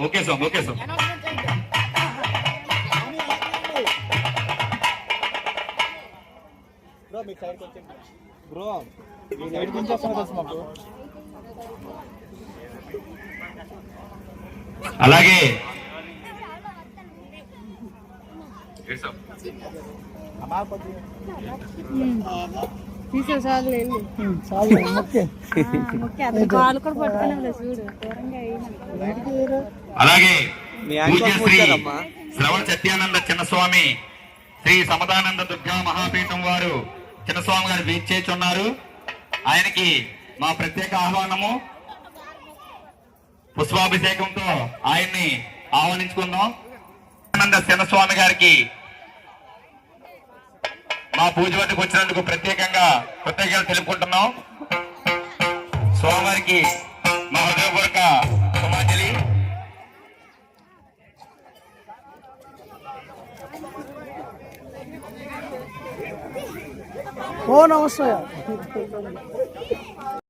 Okay sir okay sir. అలాగే అలాగే పూజ్యశ్రీ శ్రవణ సత్యానంద చిన్నస్వామి శ్రీ సమదానంద దుర్గా మహాపీఠం వారు చిన్నస్వామి గారు వీచేస్తున్నారు. ఆయనకి మా ప్రత్యేక ఆహ్వానము. పుష్పాభిషేకంతో ఆయన్ని ఆహ్వానించుకుందాం. ఆనంద చిన్నస్వామి గారికి మా పూజ వద్దకు వచ్చినందుకు ప్రత్యేకంగా కృతజ్ఞతలు తెలుపుకుంటున్నాం. స్వామివారికి మా హృదయపూర్వక సమాంజలి. ఓ నమస్తే.